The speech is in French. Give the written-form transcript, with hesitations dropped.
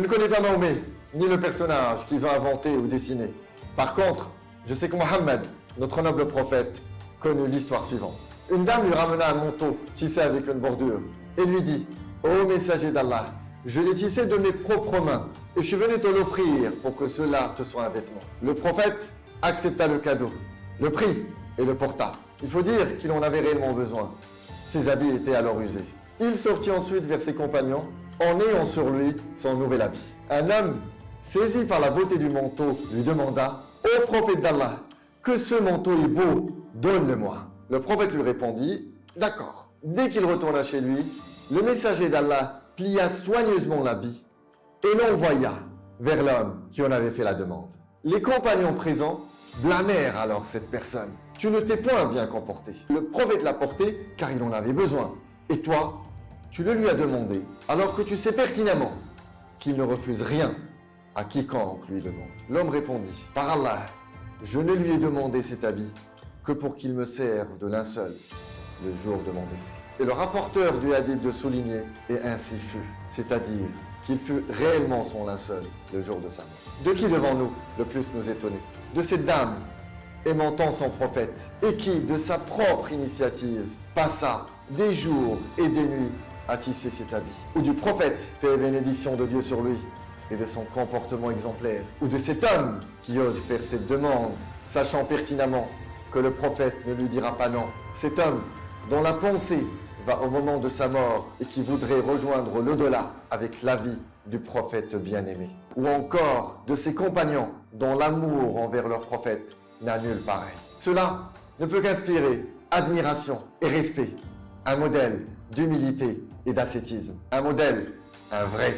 Je ne connais pas Mahomet, ni le personnage qu'ils ont inventé ou dessiné. Par contre, je sais que Mohammed, notre noble prophète, connut l'histoire suivante. Une dame lui ramena un manteau tissé avec une bordure et lui dit « Ô messager d'Allah, je l'ai tissé de mes propres mains et je suis venu te l'offrir pour que cela te soit un vêtement. » Le prophète accepta le cadeau, le prit et le porta. Il faut dire qu'il en avait réellement besoin. Ses habits étaient alors usés. Il sortit ensuite vers ses compagnons en ayant sur lui son nouvel habit. Un homme, saisi par la beauté du manteau, lui demanda « Ô prophète d'Allah, que ce manteau est beau, donne-le-moi. » Le prophète lui répondit « D'accord. » Dès qu'il retourna chez lui, le messager d'Allah plia soigneusement l'habit et l'envoya vers l'homme qui en avait fait la demande. Les compagnons présents blâmèrent alors cette personne. « Tu ne t'es point bien comporté. Le prophète l'a porté car il en avait besoin. Et toi, tu le lui as demandé alors que tu sais pertinemment qu'il ne refuse rien à quiconque lui demande. » L'homme répondit « Par Allah, je ne lui ai demandé cet habit que pour qu'il me serve de linceul le jour de mon décès. » Et le rapporteur du hadith de souligner « Et ainsi fut », c'est-à-dire qu'il fut réellement son linceul le jour de sa mort. De qui devant nous le plus nous étonner? De cette dame aimant tant son prophète et qui, de sa propre initiative, passa des jours et des nuits à tisser cet habit. Ou du prophète, paix et bénédiction de Dieu sur lui, et de son comportement exemplaire. Ou de cet homme qui ose faire cette demande, sachant pertinemment que le prophète ne lui dira pas non. Cet homme dont la pensée va au moment de sa mort et qui voudrait rejoindre l'au-delà avec la vie du prophète bien-aimé. Ou encore de ses compagnons dont l'amour envers leur prophète n'a nul pareil. Cela ne peut qu'inspirer admiration et respect, un modèle d'humilité et d'ascétisme, un modèle, un vrai